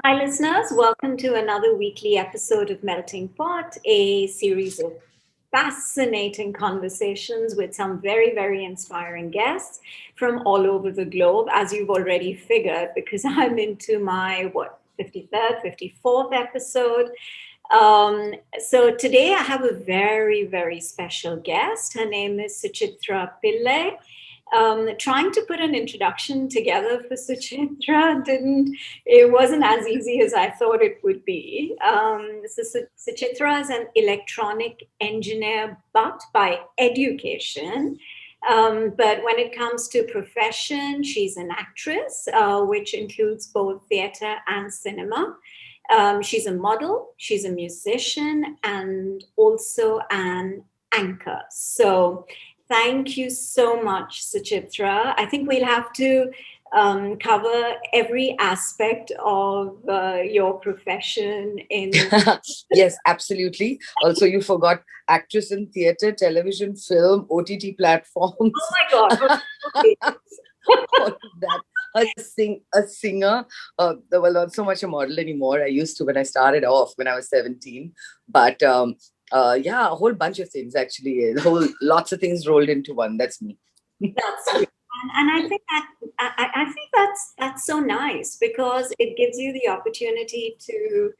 Hi, listeners. Welcome to another weekly episode of Melting Pot, a series of fascinating conversations with some very, very inspiring guests from all over the globe, as you've already figured, because I'm into my, 53rd, 54th episode. So today I have a very, very special guest. Her name is Suchitra Pillai. Trying to put an introduction together for Suchitra didn't it wasn't as easy as I thought it would be. Suchitra is an electronic engineer, but by education. But when it comes to profession, she's an actress, which includes both theater and cinema. She's a model, she's a musician, and also an anchor. So, thank you so much, Suchitra. I think we'll have to cover every aspect of your profession in. Yes, absolutely. Also, you forgot actress in theater, television, film, OTT Oh platforms, my God. Okay. all of that. A singer. Well, not so much a model anymore. I used to when I started off when I was 17. But yeah, a whole bunch of things actually. A whole lots of things rolled into one. That's me. That's true. And I think I think that's so nice because it gives you the opportunity to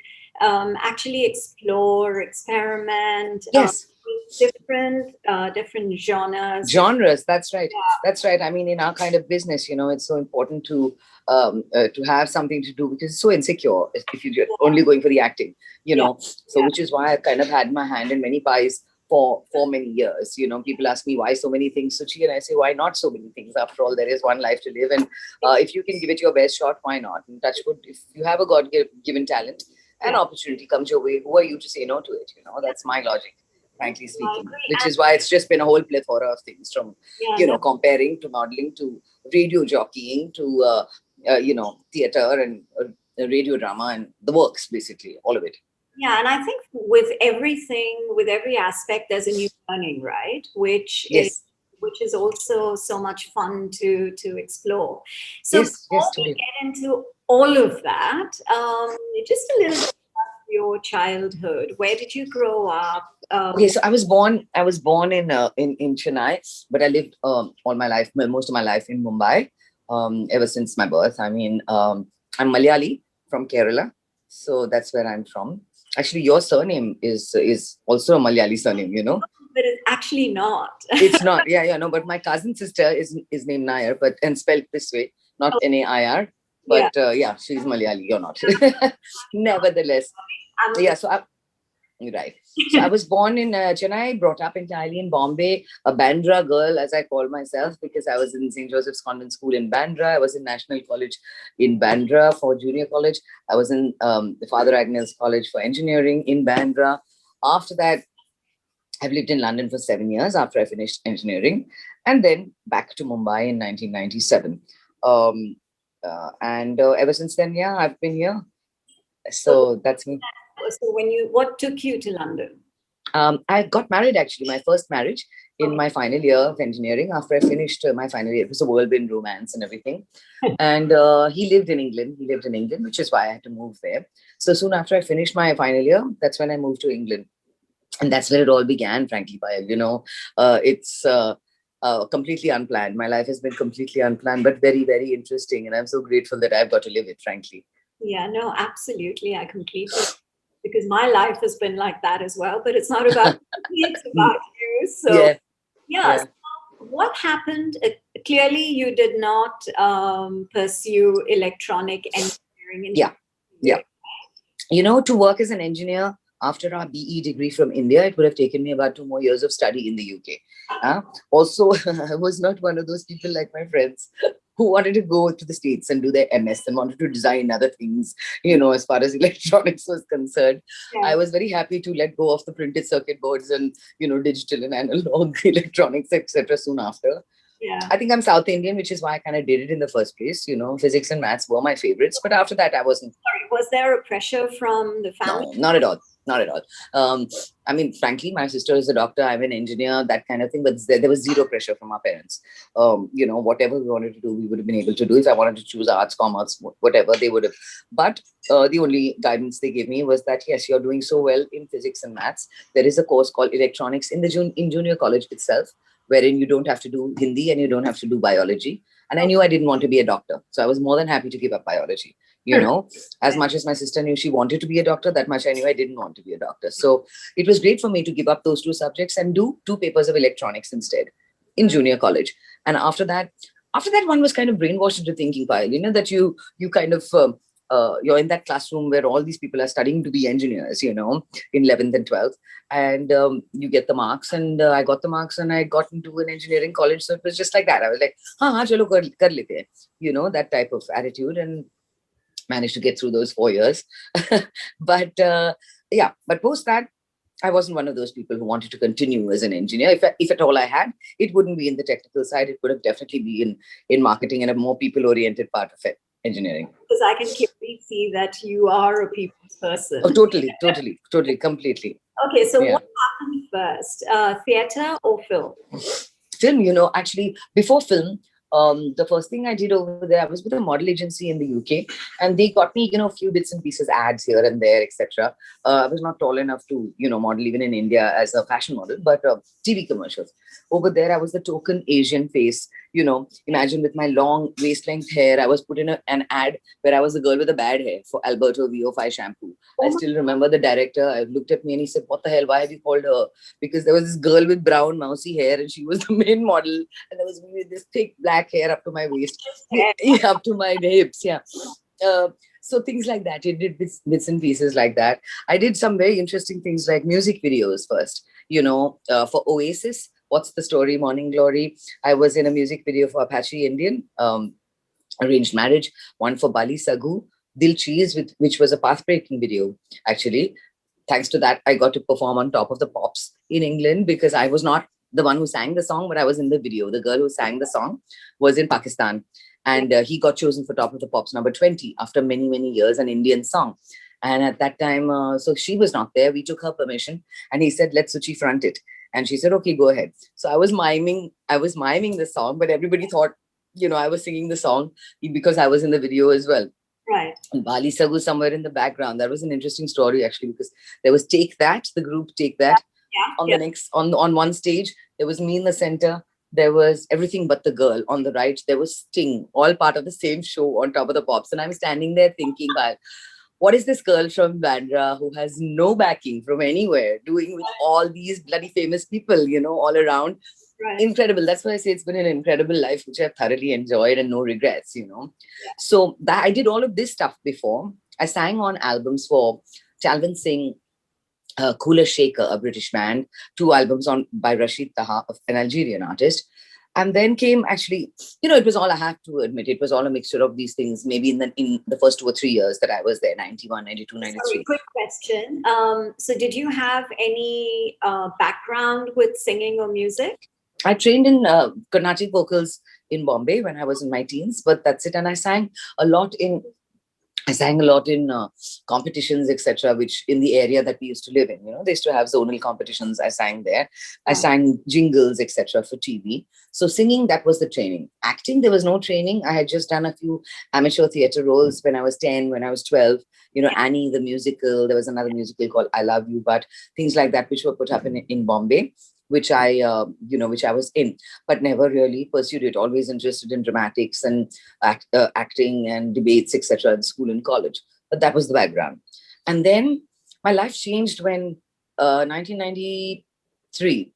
actually explore, experiment Yes. with different genres, different. Genres, that's right. That's right. I mean, in our kind of business, it's so important to have something to do because it's so insecure if you're only going for the acting, Yeah, so yeah, which is why I've kind of had my hand in many pies for many years. People ask me why so many things, Suchi, and I say, why not so many things? After all, there is one life to live, and if you can give it your best shot, why not? And touch wood, if you have a given talent, an yeah, opportunity comes your way, who are you to say no to it? That's my logic, frankly I speaking, agree. which And is why it's just been a whole plethora of things from, yeah, no, comparing to modeling to radio jockeying to, theater and radio drama and the works, basically, all of it. yeah, and I think with everything, with every aspect, there's a new learning, right? Yes, Which is also so much fun to explore. So yes, before yes, we totally. get into all of that, just a little bit of your childhood. Where did you grow up? Okay, so I was born in Chennai, but I lived all my life, most of my life in Mumbai, ever since my birth. I mean, I'm Malayali from Kerala, so that's where I'm from. Actually, your surname is also a Malayali surname. But it's actually not. It's not, yeah, yeah, no, but my cousin sister is named Nair, but and spelled this way, not Nair. Yeah, But yeah, she's Malayali. You're not. Nevertheless, I'm yeah. Right. So I was born in Chennai, brought up entirely in Bombay, a Bandra girl, as I call myself, because I was in St. Joseph's Convent School in Bandra. I was in National College in Bandra for junior college. I was in the Father Agnes College for engineering in Bandra. After that, I've lived in London for 7 years after I finished engineering, and then back to Mumbai in 1997. Um, and ever since then, yeah, I've been here. so, So that's me. so when you what took you to London? I got married actually, my first marriage in Okay. my final year of engineering after I finished my final year. It was a whirlwind romance and everything. And he lived in England. He lived in England, which is why I had to move there. So soon after I finished my final year, that's when I moved to England. And that's where it all began, frankly, Payal. It's completely unplanned. My life has been completely unplanned, but very, very interesting. And I'm so grateful that I've got to live it, frankly. Yeah, no, absolutely. I completely because my life has been like that as well. But it's not about me; it's Mm, about you. So yeah, yeah. yeah, So what happened? Clearly, you did not pursue electronic engineering in yeah, yeah. UK. To work as an engineer after our BE degree from India, it would have taken me about 2 more years of study in the UK. Also, I was not one of those people like my friends who wanted to go to the States and do their MS and wanted to design other things, as far as electronics was concerned. I Yeah, was very happy to let go of the printed circuit boards and, digital and analog electronics, etc. soon after. yeah. I think I'm South Indian, which is why I kind of did it in the first place. Physics and maths were my favorites. But after that, I wasn't. Sorry, was there a pressure from the family? No, not at all. Not at all. Um, I mean, frankly, my sister is a doctor. I'm an engineer, that kind of thing. But there was zero pressure from our parents. Whatever we wanted to do, we would have been able to do. If I wanted to choose arts, commerce, whatever, they would have. But the only guidance they gave me was that yes, you're doing so well in physics and maths. There is a course called electronics in the in junior college itself, wherein you don't have to do Hindi and you don't have to do biology. And I knew I didn't want to be a doctor, so I was more than happy to give up biology. You know, as much as my sister knew she wanted to be a doctor, that much I knew I didn't want to be a doctor. So it was great for me to give up those two subjects and do 2 papers of electronics instead in junior college. And after that, one was kind of brainwashed into thinking, Payal, that you kind of you're in that classroom where all these people are studying to be engineers, in 11th and 12th, and you get the marks, and I got the marks, and I got into an engineering college. So it was just like that. I was like, ha, chalo kar lete hain, that type of attitude, and managed to get through those 4 years. But but post that, I wasn't one of those people who wanted to continue as an engineer. If at all I had, it wouldn't be in the technical side. It would have definitely been in marketing and a more people-oriented part of it, engineering. Because I can clearly see that you are a people's person. Oh, totally, completely. Okay, so what happened first, theatre or film? Film, actually, before film, the first thing I did over there, I was with a model agency in the UK, and they got me, a few bits and pieces, ads here and there, etc. I was not tall enough to, model even in India as a fashion model, but TV commercials. Over there, I was the token Asian face. Imagine with my long waist length hair, I was put in an ad where I was the girl with the bad hair for Alberto VO5 shampoo. I still remember the director looked at me and he said, "What the hell? Why have you called her?" Because there was this girl with brown mousy hair and she was the main model, and there was me with this thick black hair up to my waist, up to my hips. Yeah. So things like that. It did bits and pieces like that. I did some very interesting things like music videos first. For Oasis, What's the Story, Morning Glory. I was in a music video for Apache Indian, Arranged Marriage. One for Bali Sagu, Dil Cheese, which was a path-breaking video, actually. Thanks to that, I got to perform on Top of the Pops in England, because I was not the one who sang the song, but I was in the video. The girl who sang the song was in Pakistan, and he got chosen for Top of the Pops number 20 after many, many years, an Indian song. And at that time, so she was not there. We took her permission, and he said, "Let Suchi front it." And she said, "Okay, go ahead." So I was miming the song, but everybody thought, I was singing the song because I was in the video as well. Right. And Bali Sagu somewhere in the background. That was an interesting story, actually, because there was Take That, the group Take That. The next on one stage, there was me in the center. There was Everything But the Girl on the right. There was Sting, all part of the same show on Top of the Pops. And I'm standing there thinking, what is this girl from Bandra who has no backing from anywhere doing with all these bloody famous people, all around? Right. Incredible. That's why I say it's been an incredible life, which I've thoroughly enjoyed and no regrets, So I did all of this stuff before. I sang on albums for Talvin Singh, Cooler Shaker, a British band, 2 albums by Rashid Taha, an Algerian artist. And then came, actually, it was all, I have to admit, it was all a mixture of these things, maybe in the first 2 or 3 years that I was there, 91, 92, 93. Sorry, quick question. So did you have any background with singing or music? I trained in Carnatic vocals in Bombay when I was in my teens, but that's it. And I sang a lot in competitions, etc., which in the area that we used to live in, they used to have zonal competitions. I sang there. I sang jingles, etc., for TV. So singing, that was the training. Acting, there was no training. I had just done a few amateur theatre roles when I was 10, when I was 12. Annie, the musical. There was another musical called I Love You, but things like that, which were put up in Bombay, which I was in, but never really pursued it. Always interested in dramatics and acting and debates, etc., in school and college. But that was the background. And then my life changed when 1993,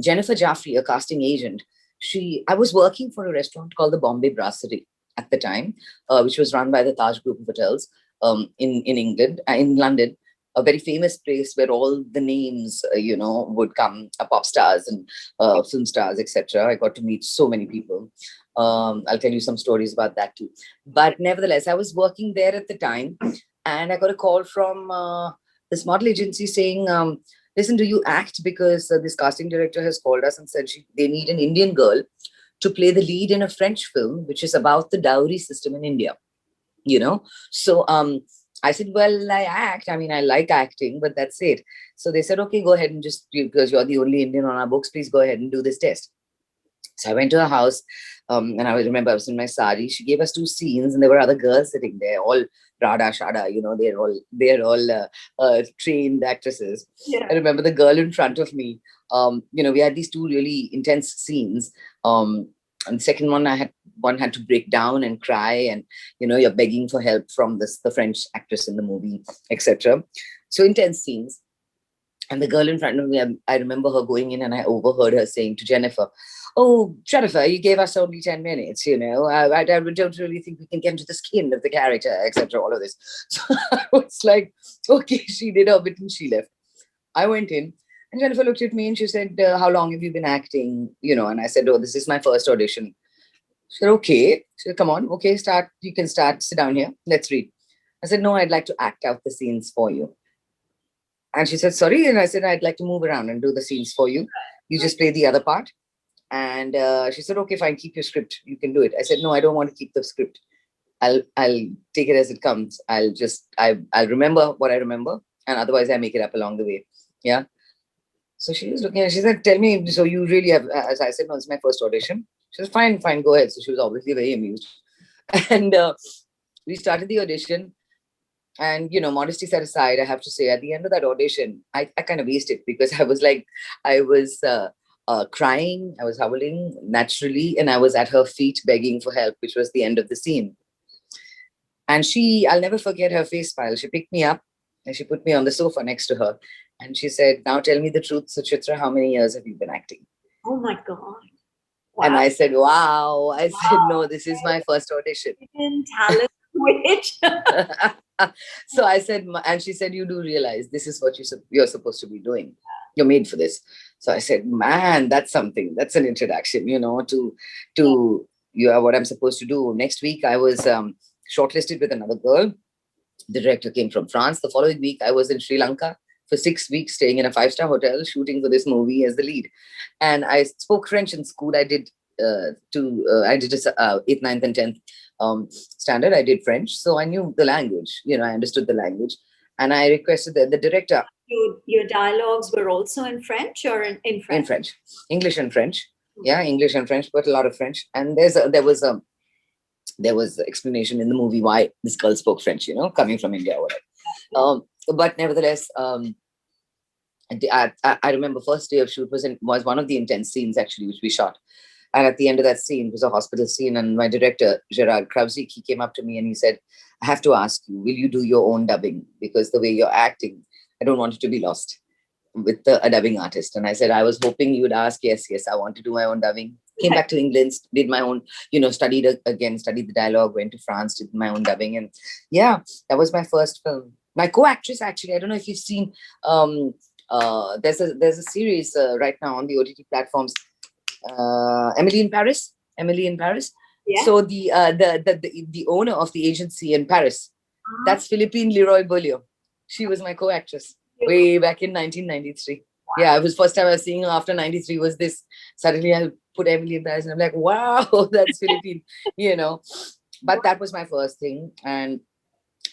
Jennifer Jaffrey, a casting agent, I was working for a restaurant called the Bombay Brasserie at the time, which was run by the Taj Group of Hotels in England, in London. A very famous place where all the names, would come, pop stars and film stars, etc. I got to meet so many people. I'll tell you some stories about that too. But nevertheless, I was working there at the time, and I got a call from this model agency saying, "Listen, do you act? Because this casting director has called us and said they need an Indian girl to play the lead in a French film, which is about the dowry system in India." So I said, well, I act. I mean, I like acting, but that's it. So they said, okay, go ahead and because you're the only Indian on our books, please go ahead and do this test. So I went to her house, and I remember I was in my sari. She gave us two scenes, and there were other girls sitting there, all Radha Shada. They're all trained actresses. Yeah. I remember the girl in front of me. We had these two really intense scenes. And the second one had to break down and cry, and you're begging for help from the French actress in the movie, etc. So intense scenes. And the girl in front of me, I remember her going in, and I overheard her saying to Jennifer, "Oh, Jennifer, you gave us only 10 minutes, I don't really think we can get into the skin of the character, etc." All of this. So I was like, okay, she did her bit and she left. I went in, and Jennifer looked at me and she said, "How long have you been acting?" And I said, "Oh, this is my first audition." She said, "Okay." She said, "Come on, okay, start. You can start. Sit down here. Let's read." I said, "No, I'd like to act out the scenes for you." And she said, "Sorry." And I said, "I'd like to move around and do the scenes for you. You just play the other part." And she said, "Okay, fine, keep your script. You can do it." I said, "No, I don't want to keep the script. I'll take it as it comes. I'll remember what I remember, and otherwise I make it up along the way." Yeah. So she was looking at, she said, "Tell me, so you really have," as I said, "No, it's my first audition." She said, "Fine, fine, go ahead." So she was obviously very amused. And we started the audition. And modesty set aside, I have to say, at the end of that audition, I kind of aced it, because I was crying, I was howling naturally, and I was at her feet begging for help, which was the end of the scene. And I'll never forget her face smile. She picked me up and she put me on the sofa next to her, and she said, "Now tell me the truth, Suchitra, how many years have you been acting?" Oh my God. Wow. And I said, "Wow." I said, "No, this is my first audition." Talent switch. So I said, and she said, "You do realize this is what you're supposed to be doing. You're made for this." So I said, "Man, that's something. That's an introduction, to what I'm supposed to do." Next week, I was shortlisted with another girl. The director came from France. The following week, I was in Sri Lanka for 6 weeks, staying in a 5-star hotel, shooting for this movie as the lead. And I spoke French in school. I did I did 8th, 9th, and 10th standard. I did French, so I knew the language. I understood the language, and I requested the director. Your dialogues were also in French, or in French? In French, English and French. Yeah, English and French, but a lot of French. And there was explanation in the movie why this girl spoke French, coming from India or whatever. But nevertheless, I remember first day of shoot was one of the intense scenes actually, which we shot. And at the end of that scene, it was a hospital scene. And my director, Gerard Krauzik, he came up to me and he said, "I have to ask you, will you do your own dubbing? Because the way you're acting, I don't want it to be lost with a dubbing artist." And I said, "I was hoping you would ask." Yes, I want to do my own dubbing. Came back to England, did my own, studied the dialogue, went to France, did my own dubbing. And yeah, that was my first film. My co-actress, actually, I don't know if you've seen, there's a series right now on the OTT platforms, Emily in Paris. Yeah. So the owner of the agency in Paris, that's Philippine Leroy Beaulieu. She was my co-actress way back in 1993. Wow. Yeah, it was first time I was seeing her after 93 was this. Suddenly I put Emily in Paris and I'm like, wow, that's Philippine, But that was my first thing. And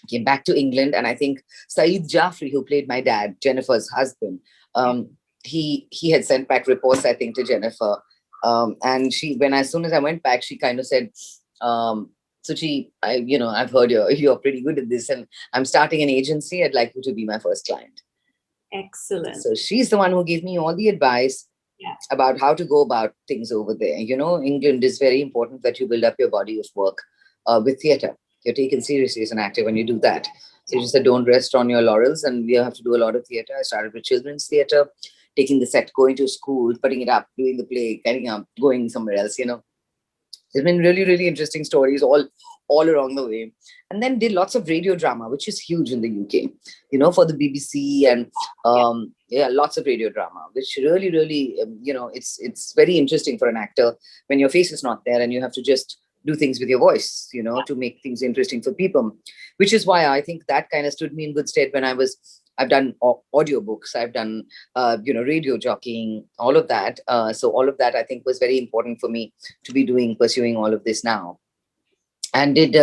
came back to England. And I think Saeed Jaffrey, who played my dad, Jennifer's husband, he had sent back reports, I think, to Jennifer. And as soon as I went back, she kind of said, "Suchi, I've heard you're pretty good at this, and I'm starting an agency. I'd like you to be my first client." Excellent. So she's the one who gave me all the advice about how to go about things over there. England is very important that you build up your body of work with theatre. You're taken seriously as an actor when you do that. So she said, don't rest on your laurels, and you have to do a lot of theatre. I started with children's theatre, taking the set, going to school, putting it up, doing the play, getting up, going somewhere else, There's been really, really interesting stories all along the way. And then did lots of radio drama, which is huge in the UK, for the BBC, and lots of radio drama, which really, really, it's very interesting for an actor when your face is not there and you have to just do things with your voice, to make things interesting for people, which is why I think that kind of stood me in good stead when I've done audiobooks, I've done, radio jockeying, all of that. So all of that, I think, was very important for me to be pursuing all of this now. And did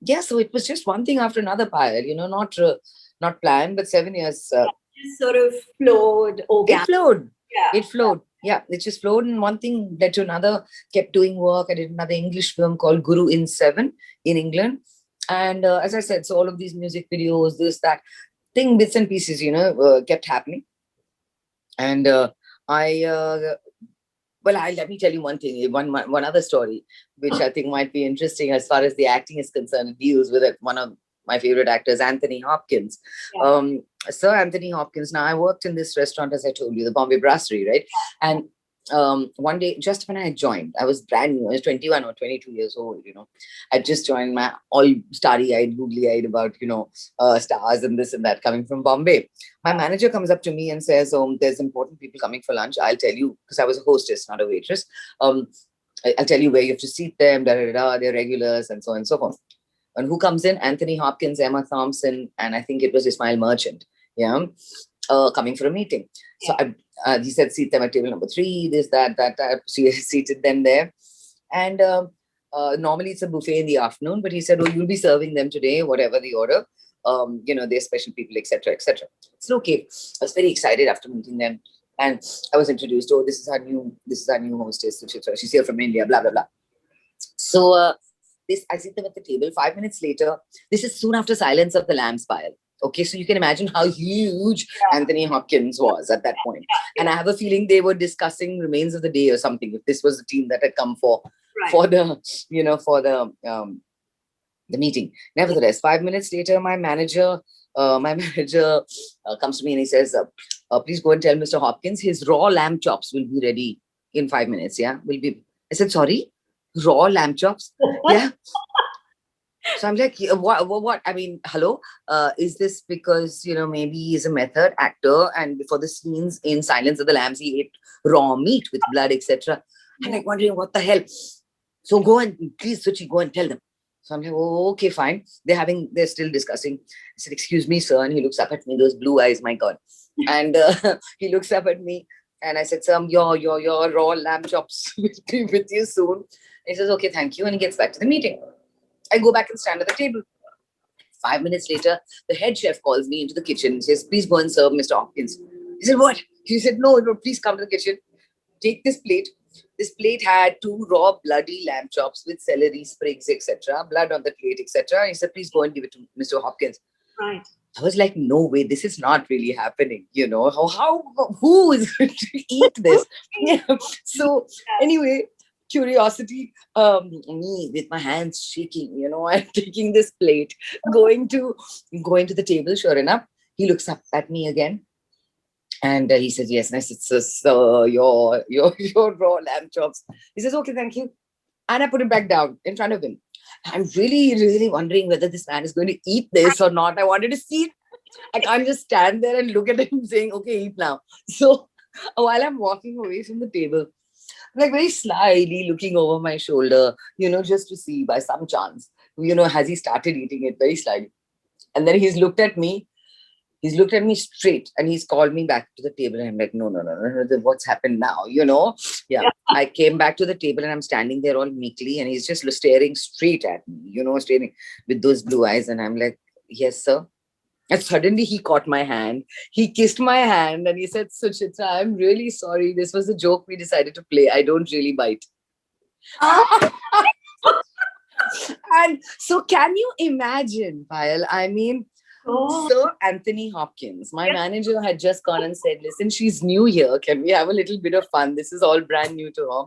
Yeah, so it was just one thing after another, Payal, not planned, but 7 years. Just sort of flowed It organically. flowed. Yeah. It flowed. Yeah, it just flowed, and one thing led to another. Kept doing work. I did another English film called Guru in Seven in England, and as I said, so all of these music videos, this that thing, bits and pieces, kept happening. And I well, let me tell you one thing, one other story, which I think might be interesting as far as the acting is concerned. It deals with it. One of my favorite actors, Anthony Hopkins. Yeah. Sir Anthony Hopkins. Now, I worked in this restaurant, as I told you, the Bombay Brasserie, right? And one day, just when I had joined, I was brand new. I was 21 or 22 years old. I just joined, my all starry-eyed, googly-eyed about stars and this and that coming from Bombay. My manager comes up to me and says, there's important people coming for lunch. I'll tell you, because I was a hostess, not a waitress. I'll tell you where you have to seat them, they're regulars, and so on and so forth. And who comes in? Anthony Hopkins, Emma Thompson, and I think it was Ismail Merchant, coming for a meeting. So he said, seat them at table number 3, this, that. So he seated them there. And normally it's a buffet in the afternoon, but he said, you'll be serving them today, whatever the order. They're special people, etc., etc. It's okay. I was very excited after meeting them. And I was introduced, this is our new hostess, Suchitra. She's here from India, blah, blah, blah. So I sit them at the table. 5 minutes later, this is soon after Silence of the Lambs, Payal. Okay, so you can imagine how huge Anthony Hopkins was at that point. And I have a feeling they were discussing Remains of the Day or something, if this was the team that had come for the meeting. Nevertheless, 5 minutes later, my manager comes to me and he says, please go and tell Mr. Hopkins his raw lamb chops will be ready in 5 minutes. Yeah, will be. I said, sorry, raw lamb chops? Yeah. So I'm like, what? I mean, hello? Is this because, maybe he's a method actor and before the scenes in Silence of the Lambs, he ate raw meat with blood, etc. I'm like wondering what the hell. So go and please, Suchi, go and tell them. So I'm like, okay, fine. They're still discussing. I said, excuse me, sir. And he looks up at me, those blue eyes, my God. And he looks up at me and I said, sir, your raw lamb chops will be with you soon. He says, okay, thank you. And he gets back to the meeting. I go back and stand at the table. 5 minutes later, the head chef calls me into the kitchen and says, please go and serve Mr. Hopkins. He said, what? He said, no, please come to the kitchen. Take this plate. This plate had 2 raw, bloody lamb chops with celery sprigs, etc. Blood on the plate, etc. He said, please go and give it to Mr. Hopkins. Right. I was like, no way, this is not really happening. Who is going to eat this? So anyway, curiosity, me with my hands shaking, I'm taking this plate, going to the table. Sure enough, he looks up at me again. And he says, yes. And I said, sir, your raw lamb chops. He says, okay, thank you. And I put it back down in front of him. I'm really, really wondering whether this man is going to eat this or not. I wanted to see it. I can't just stand there and look at him saying, okay, eat now. So while I'm walking away from the table, I'm like very slyly looking over my shoulder, just to see by some chance, has he started eating it very slyly. And then he's looked at me straight and he's called me back to the table. And I'm like, no, what's happened now? Yeah. I came back to the table and I'm standing there all meekly and he's just staring straight at me, staring with those blue eyes. And I'm like, yes, sir. And suddenly he caught my hand. He kissed my hand and he said, Suchitra, I'm really sorry. This was a joke we decided to play. I don't really bite. And so can you imagine, Payal? I mean, Sir Anthony Hopkins, my manager had just gone and said, listen, she's new here. Can we have a little bit of fun? This is all brand new to her.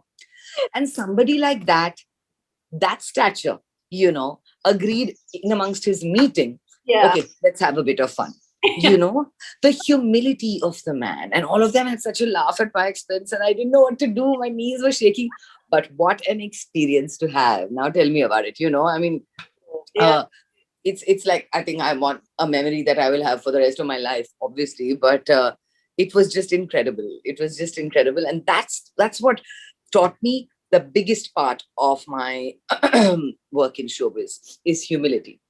And somebody like that stature, agreed in amongst his meeting. Yeah. Okay, let's have a bit of fun. The humility of the man. And all of them had such a laugh at my expense and I didn't know what to do. My knees were shaking. But what an experience to have. Now tell me about it. I mean, it's like, I think I want a memory that I will have for the rest of my life, obviously. But it was just incredible. And that's what taught me the biggest part of my work in showbiz is humility.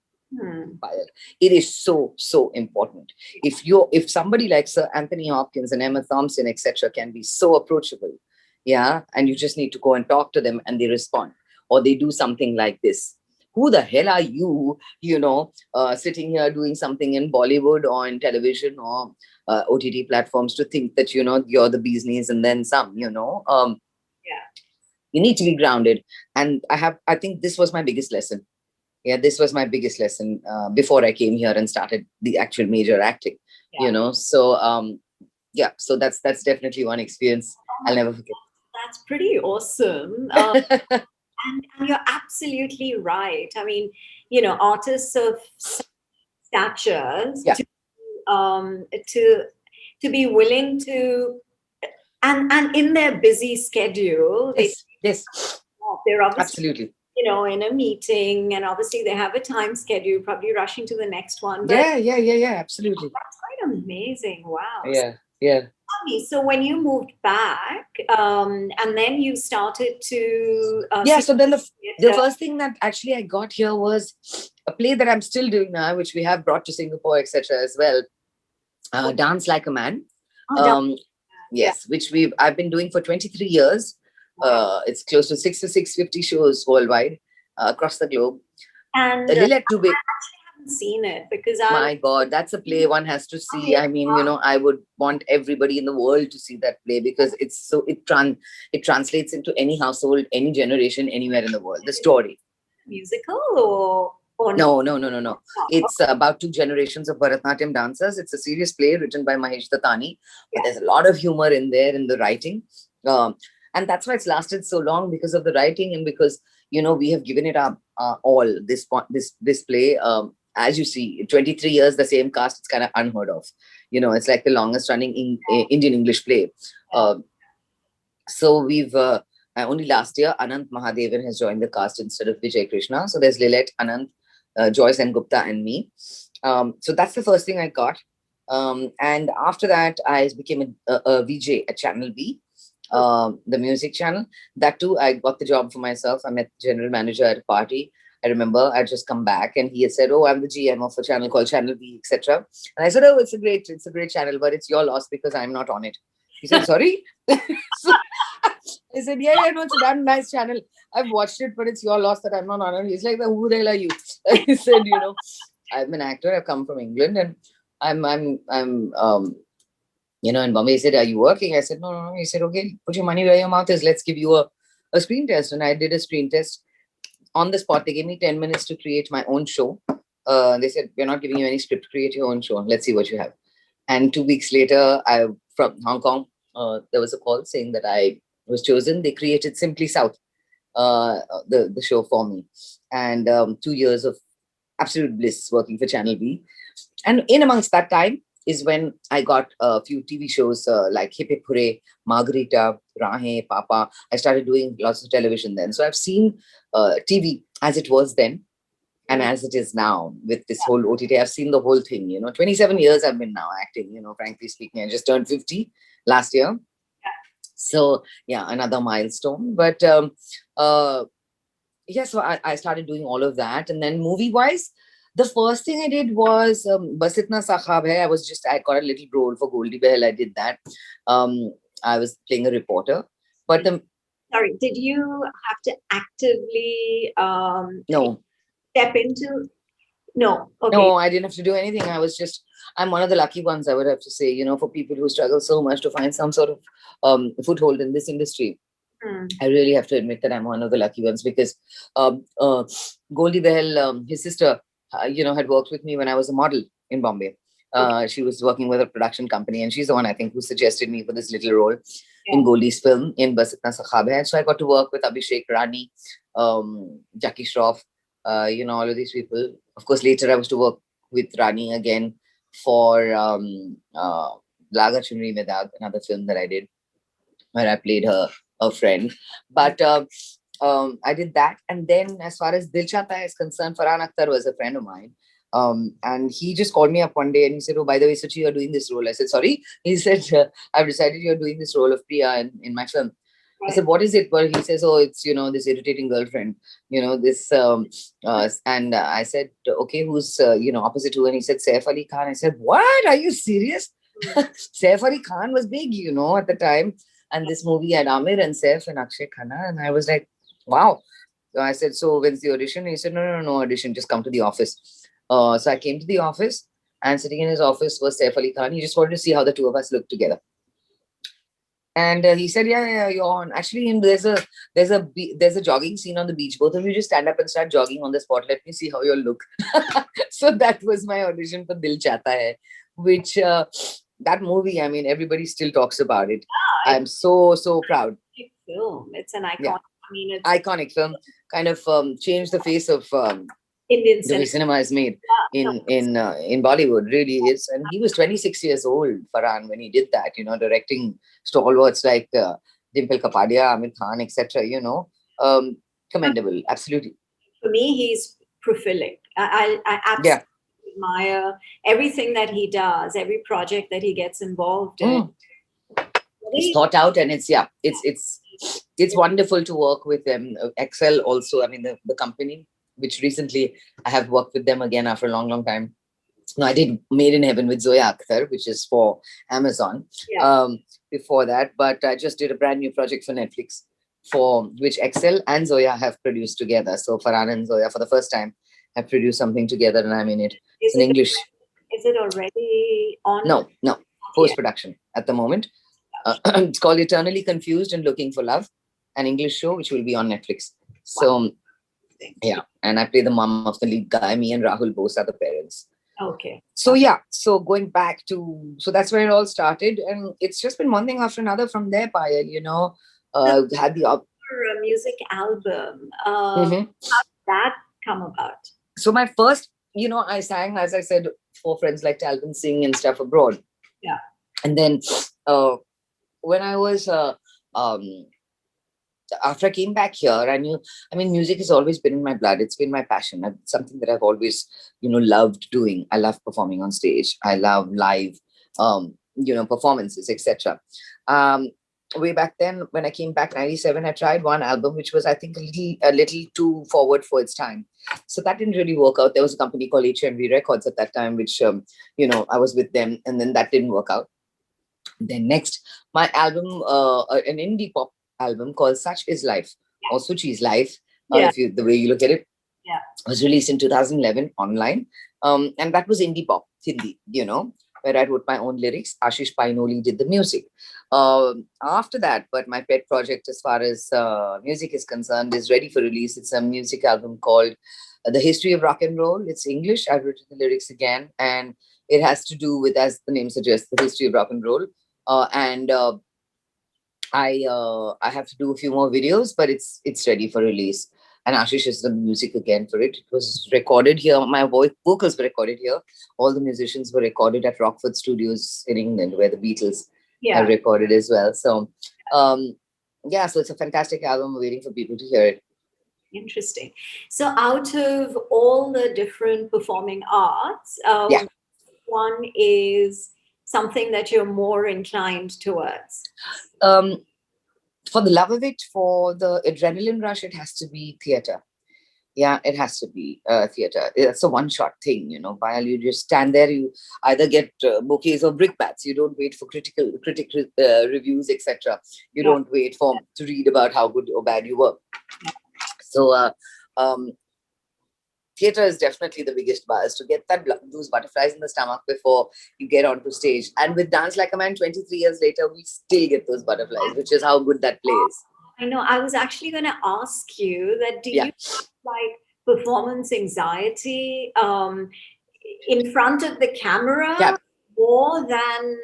It is so important. If somebody like Sir Anthony Hopkins and Emma Thompson, etc., can be so approachable, and you just need to go and talk to them and they respond, or they do something like this, who the hell are you, sitting here doing something in Bollywood or in television or OTT platforms to think that, you're the bee's knees and then some, Yeah. you need to be grounded. And I think this was my biggest lesson. Yeah, this was my biggest lesson before I came here and started the actual major acting, Yeah. So, yeah, so that's definitely one experience Oh I'll my, never forget. that's pretty awesome. And you're absolutely right. I mean, artists of statures Yeah, to be willing to, and in their busy schedule, yes, yes, they're obviously, absolutely. in a meeting, and obviously they have a time schedule, probably rushing to the next one. But Yeah, yeah, yeah, yeah, absolutely. that's quite amazing. Wow. So Yeah, yeah. tell me, so when you moved back, and then you started to Yeah, see so then the theater. first thing that actually I got here was a play that I'm still doing now, which we have brought to Singapore, etc. as well. Dance Like a Man. Oh, Um, yeah. yes, which I've been doing for 23 years. Wow. It's close to 650 shows worldwide across the globe. A And little too big. I haven't seen it because I. My God, that's a play one has to Oh, see. yeah. I mean, I would want everybody in the world to see that play because it translates into any household, any generation, anywhere in the world. The story. Musical or no? No, no, no, no, no. It's about two generations of Bharatanatyam dancers. It's a serious play written by Mahesh Dattani, but Yeah. there's a lot of humor in there in the writing. And that's why it's lasted so long because of the writing and because, we have given it up all this play. As you see, 23 years, the same cast, it's kind of unheard of. It's like the longest running Indian English play. Uh, so we've only last year, Anant Mahadevan has joined the cast instead of Vijay Krishna. So there's Lilette, Anant, Joyce and Gupta, and me. So that's the first thing I got. And after that, I became a VJ at Channel B, the music channel. That too, I got the job for myself. I met the general manager at a party. I remember I'd just come back and he had said, "Oh, I'm the GM of a channel called Channel B, etc." And I said, "Oh, it's a great channel, but it's your loss because I'm not on it." He said, "Sorry." So I said, yeah, no, it's a damn nice channel. I've watched it, but it's your loss that I'm not on it. He's like, who the hell are you? I said, I'm an actor. I've come from England and I'm in Bombay. He said, are you working? I said, no, no, no. He said, okay, put your money where your mouth is. Let's give you a screen test. And I did a screen test on the spot. They gave me 10 minutes to create my own show. They said, we're not giving you any script. Create your own show. Let's see what you have. And 2 weeks later, from Hong Kong, there was a call saying that I was chosen. They created Simply South, the show for me. And 2 years of absolute bliss working for Channel B. And in amongst that time is when I got a few TV shows like Hip Hip Hooray, Margarita, Rahe, Papa. I started doing lots of television then. So I've seen TV as it was then and as it is now with this whole OTT. I've seen the whole thing, 27 years I've been now acting, frankly speaking. I just turned 50 last year. So yeah, another milestone. But so I started doing all of that. And then movie wise, the first thing I did was Bas Itna Sa Khwab Hai. I got a little role for Goldie Behl. I did that. I was playing a reporter. But sorry, did you have to actively no. step into? No. Okay. No, I didn't have to do anything. I'm one of the lucky ones, I would have to say, for people who struggle so much to find some sort of foothold in this industry. I really have to admit that I'm one of the lucky ones because Goldie Behl, his sister, had worked with me when I was a model in Bombay. She was working with a production company and she's the one I think who suggested me for this little role in Goldie's film in Bas Itna Sa Khwab Hai. So I got to work with Abhishek, Rani, Jackie Shroff, all of these people. Of course, later I was to work with Rani again for Laaga Chunari Mein Daag, another film that I did where I played a friend. But I did that. And then as far as Dil Chahta Hai is concerned, Farhan Akhtar was a friend of mine. And he just called me up one day and he said, oh, by the way, Suchi, you're doing this role. I said, sorry. He said, I've decided you're doing this role of Priya in my film. I said, what is it? Well, he says, oh, it's, this irritating girlfriend, this, and I said, okay, who's, opposite to? And he said, Saif Ali Khan. I said, what? Are you serious? Saif Ali Khan was big, at the time. And this movie had Amir and Saif and Akshay Khanna. And I was like, wow. So I said, so when's the audition? He said, no audition, just come to the office. So I came to the office, and sitting in his office was Saif Ali Khan. He just wanted to see how the two of us looked together. And he said, yeah, you're on. Actually, there's a jogging scene on the beach. Both of you just stand up and start jogging on the spot. Let me see how you look. So that was my audition for Dil Chahta Hai, which that movie, I mean, everybody still talks about it. I'm so proud. Film. It's an iconic. Yeah. I mean, it's Iconic film. Kind of changed the face of Indian the way cinema. cinema is made in Bollywood. Really is. And he was 26 years old, Farhan, when he did that. Directing stalwarts like Dimple Kapadia, Amir Khan, etc. Commendable. Absolutely. For me, he's prolific. I absolutely admire everything that he does, every project that he gets involved in. It's thought out, and it's wonderful to work with them. Excel also, I mean, the company, which recently I have worked with them again after a long time. No, I did Made in Heaven with Zoya Akhtar, which is for Amazon. Before that, but I just did a brand new project for Netflix, for which Excel and Zoya have produced together. So Farhan and Zoya, for the first time, have produced something together, and I'm in it. It's in English. Is it already on? No. Post-production at the moment. It's called Eternally Confused and Looking for Love, an English show which will be on Netflix. So, yeah. And I play the mom of the lead guy. Me and Rahul both are the parents. Okay. So, so going back to, so that's where it all started. And it's just been one thing after another from there, Payal, had the music album. How did that come about? So my first, I sang, as I said, for friends like Talvin Singh and stuff abroad. Yeah. And then when I was, after I came back here, I knew, I mean, music has always been in my blood. It's been my passion. It's something that I've always, loved doing. I love performing on stage. I love live, performances, etc. Way back then, when I came back, 97, I tried one album, which was, I think, a little too forward for its time. So that didn't really work out. There was a company called HMV Records at that time, which, I was with them, and then that didn't work out. Then next, my album, an indie pop album called Such Is Life, or Suchi's Life, the way you look at it, was released in 2011 online. And that was indie pop, Hindi, where I wrote my own lyrics. Ashish Painoli did the music. After that, but my pet project as far as music is concerned is ready for release. It's a music album called The History of Rock and Roll. It's English. I've written the lyrics again, and it has to do with, as the name suggests, the history of rock and roll. And I have to do a few more videos, but it's ready for release. And Ashish is the music again for it. It was recorded here. My vocals were recorded here. All the musicians were recorded at Rockford Studios in England, where the Beatles have recorded as well. So, so it's a fantastic album. We're waiting for people to hear it. Interesting. So out of all the different performing arts, one is something that you're more inclined towards? For the love of it, for the adrenaline rush, it has to be theatre. Yeah, it has to be theatre. It's a one-shot thing, While you just stand there, you either get bouquets or brickbats. You don't wait for critic reviews, etc. You don't wait to read about how good or bad you were. So, theatre is definitely the biggest buzz, to get those butterflies in the stomach before you get onto stage. And with Dance Like a Man, 23 years later, we still get those butterflies, which is how good that plays. I know. I was actually going to ask you that, do you have performance anxiety in front of the camera more than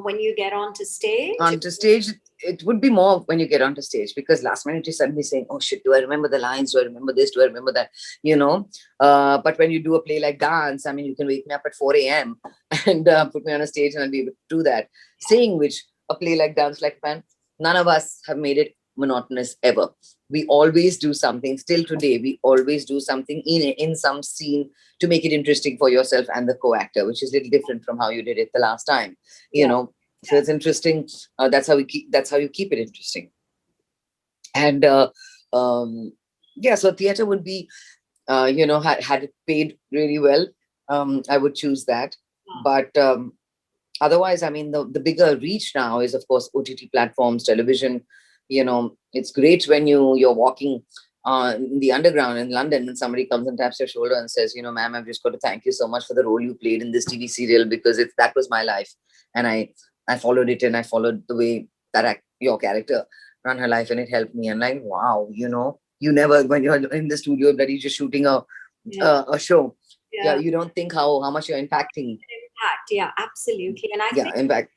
when you get onto stage? Onto stage, it would be more when you get onto stage, because last minute you're suddenly saying, oh shit, do I remember the lines? Do I remember this? Do I remember that? But when you do a play like Dance, I mean, you can wake me up at 4 a.m. and put me on a stage and I'll be able to do that. Saying which, a play like Dance Like a Man, none of us have made it monotonous ever. We always do something. Still today, we always do something in some scene to make it interesting for yourself and the co-actor, which is a little different from how you did it the last time. So it's interesting. That's how you keep it interesting. And so theatre would be, had it paid really well, I would choose that. But otherwise, I mean, the bigger reach now is, of course, OTT platforms, television. It's great when you're walking in the underground in London, and somebody comes and taps your shoulder and says, ma'am, I've just got to thank you so much for the role you played in this TV serial, because that was my life, and I followed it, and I followed the way that your character ran her life, and it helped me. And like, wow, you never, when you're in the studio that you're just shooting a show, yeah, you don't think how much you're impacting. Impact, yeah, absolutely. And I think impact,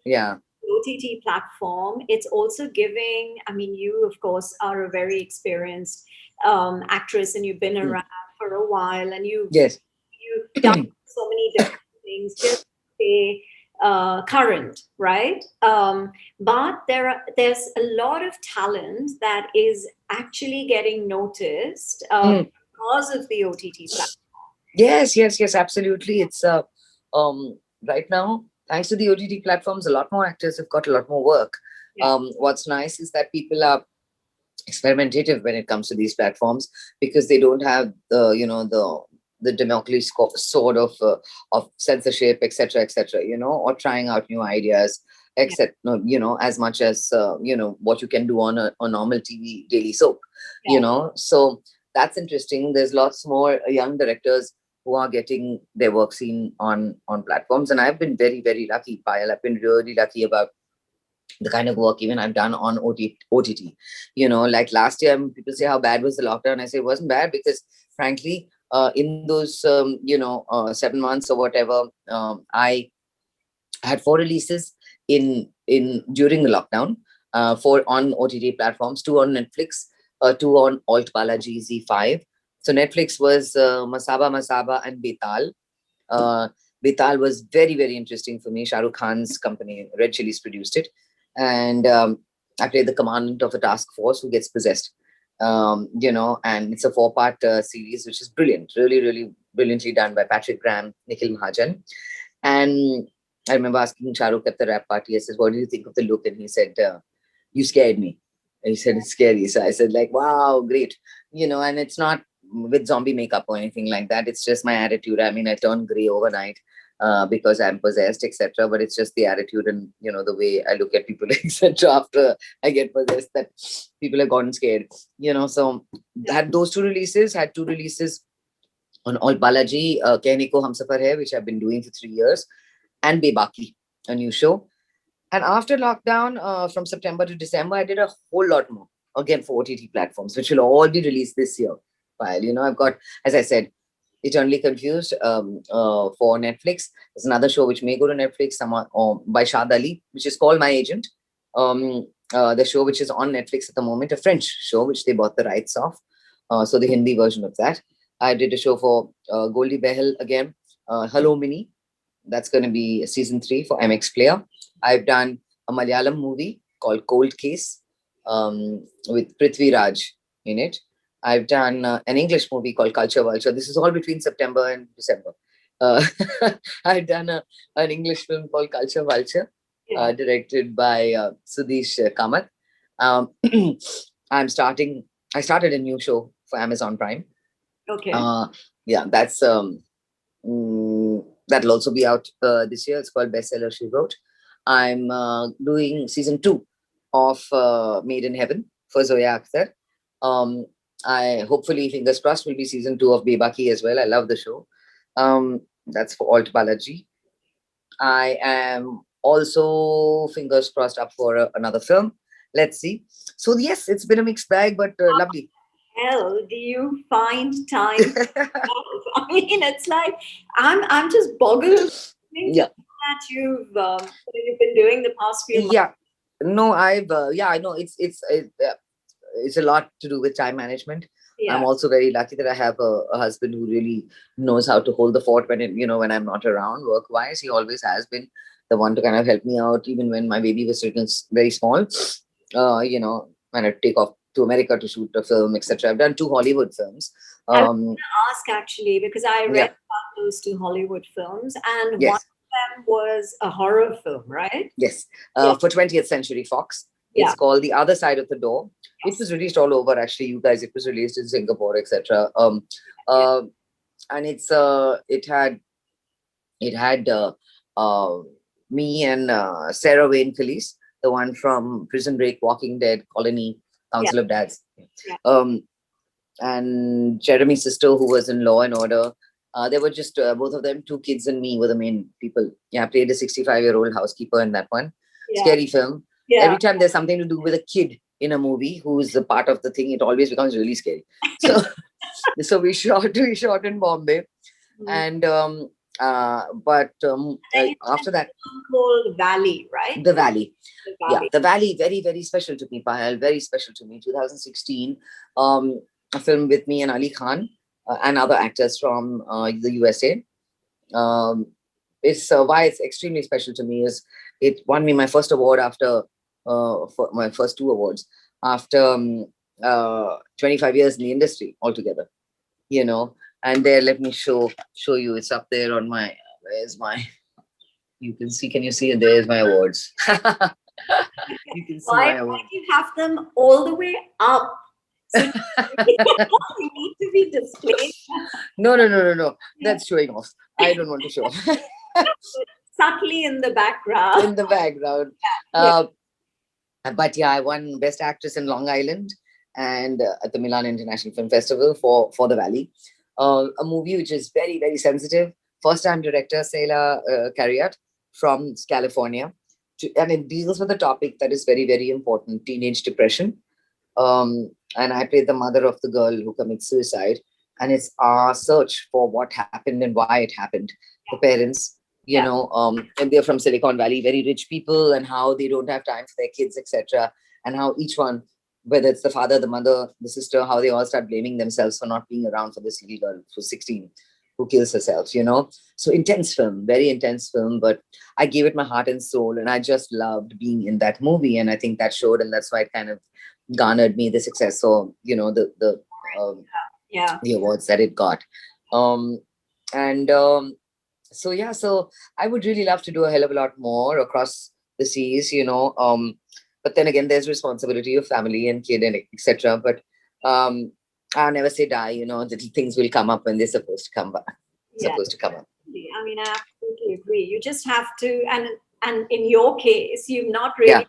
yeah. OTT platform, it's also giving, I mean, you, of course, are a very experienced actress, and you've been around for a while, and you've done so many different things just to stay current, right? But there's a lot of talent that is actually getting noticed because of the OTT platform. Yes, absolutely. It's right now, thanks to the OTT platforms, a lot more actors have got a lot more work. What's nice is that people are experimentative when it comes to these platforms, because they don't have the Damocles sword of censorship, etc., or trying out new ideas, except as much as what you can do on a normal TV daily soap. So that's interesting. There's lots more young directors who are getting their work seen on platforms, and I've been very, very lucky, Payal. I've been really lucky about the kind of work even I've done on OTT. Like last year, people say how bad was the lockdown. I say it wasn't bad, because frankly, in those 7 months or whatever, I had 4 releases in during the lockdown, 4 on OTT platforms, 2 on Netflix, 2 on Alt Balaji Z5. So Netflix was Masaba and Betal. Betal was very, very interesting for me. Shah Rukh Khan's company, Red Chillies, produced it. And I played the commandant of a task force who gets possessed. And it's a 4-part series, which is brilliant, really, really brilliantly done by Patrick Graham, Nikhil Mahajan. And I remember asking Shah Rukh at the rap party, I said, what do you think of the look? And he said, you scared me. And he said, it's scary. So I said, like, wow, great. And it's not with zombie makeup or anything like that. It's just my attitude. I mean, I turned gray overnight because I'm possessed, etc. But it's just the attitude and, the way I look at people, etc. After I get possessed, that people have gotten scared, So had those 2 releases, on Alt Balaji, Kehne Ko Humsafar Hai, which I've been doing for 3 years, and Bebaki, a new show. And after lockdown, from September to December, I did a whole lot more, again, for OTT platforms, which will all be released this year. While, I've got, as I said, Eternally Confused for Netflix. There's another show which may go to Netflix, by Shad Ali, which is called My Agent. The show which is on Netflix at the moment, a French show, which they bought the rights of. So the Hindi version of that. I did a show for Goldie Behel again, Hello Mini. That's going to be season 3 for MX Player. I've done a Malayalam movie called Cold Case with Prithvi Raj in it. I've done an English movie called Culture Vulture. This is all between September and December. I've done an English film called Culture Vulture, directed by Sudesh Kamath. I started a new show for Amazon Prime. Okay. That's that'll also be out this year. It's called Bestseller She Wrote. I'm doing season 2 of Made in Heaven for Zoya Akhtar. I hopefully, fingers crossed, will be season 2 of Bebaki as well. I love the show. That's for Alt Balaji. I am also, fingers crossed, up for another film. Let's see. So yes, it's been a mixed bag, but lovely. Hell, do you find time? I mean, it's like I'm just boggled. Yeah. That you've been doing the past few months. Yeah. No, I know it's a lot to do with time management. Yeah. I'm also very lucky that I have a husband who really knows how to hold the fort when I'm not around work-wise. He always has been the one to kind of help me out, even when my baby was very small. When I take off to America to shoot a film, etc. I've done 2 Hollywood films. I was going to ask actually, because I read about those 2 Hollywood films, and one of them was a horror film, right? Yes, for 20th Century Fox. It's called The Other Side of the Door. It was released all over, actually, you guys. It was released in Singapore, etc. And it had me and Sarah Wayne Phillips, the one from Prison Break, Walking Dead, Colony, Council of Dads. and Jeremy's sister, who was in Law and Order. They were just both of them, two kids and me were the main people. Yeah, I played a 65-year-old housekeeper in that one. Yeah. Scary film. Yeah. Every time there's something to do with a kid in a movie who is a part of the thing, it always becomes really scary. So, so we shot in Bombay, and after that, called Valley, right? The Valley. The Yeah, Valley. The Valley, very, very special to me, Pahal, very special to me. 2016, a film with me and Ali Khan and other actors from the USA. It's why it's extremely special to me is it won me my first award after for my first two awards after 25 years in the industry altogether. You know, and there, let me show you. It's up there on my. Where's my? You can see. Can you see it? There's my awards. You can see my awards. Why do you have them all the way up? So you need to be displayed. No. That's showing off. I don't want to show off. Subtly in the background. In the background. Yeah. But yeah, I won Best Actress in Long Island and at the Milan International Film Festival for The Valley. A movie which is very, very sensitive. First-time director, Seila Carriot from California. And it deals with a topic that is very, very important, teenage depression. And I played the mother of the girl who commits suicide. And it's our search for what happened and why it happened. The parents, and they're from Silicon Valley, very rich people, and how they don't have time for their kids, etc. And how each one, whether it's the father, the mother, the sister, how they all start blaming themselves for not being around for this little girl who's 16, who kills herself, So intense film, very intense film, but I gave it my heart and soul, and I just loved being in that movie. And I think that showed, and that's why it kind of garnered me the success. So, the awards that it got. So I would really love to do a hell of a lot more across the seas, but then again, there's responsibility of family and kid and etc. But I'll never say die, little things will come up when they're supposed to come back. Supposed to come up. I mean, I absolutely agree. You just have to, and in your case, you've not really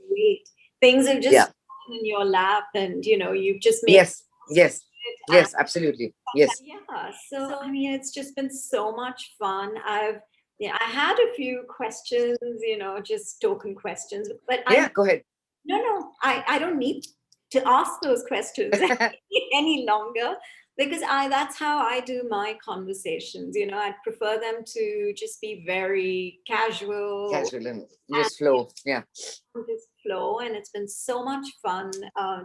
wait. Things have just fallen in your lap, and you've just made Yes, absolutely. Yes. Yeah. So I mean, it's just been so much fun. I had a few questions, just token questions, but go ahead. No, I don't need to ask those questions any longer, because that's how I do my conversations. I'd prefer them to just be very casual and just flow. Yeah. Just flow. And it's been so much fun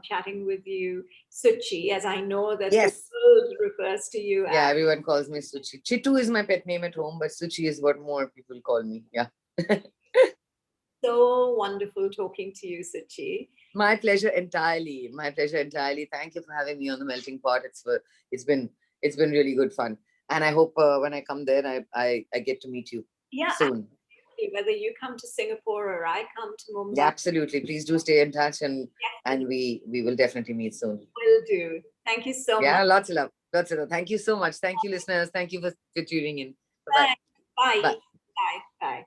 chatting with you, Suchi, as I know that the world refers to you as. Yeah, everyone calls me Suchi. Chitu is my pet name at home, but Suchi is what more people call me. Yeah. So wonderful talking to you, Suchi. My pleasure entirely. Thank you for having me on the Melting Pot. It's been really good fun, and I hope when I come there, I get to meet you soon. Whether you come to Singapore or I come to Mumbai. Yeah, absolutely. Please do stay in touch, and we will definitely meet soon. Will do. Thank you so much. Yeah, lots of love. Thank you so much. Thank you, listeners. Thank you for tuning in. Bye. Bye. Bye. Bye.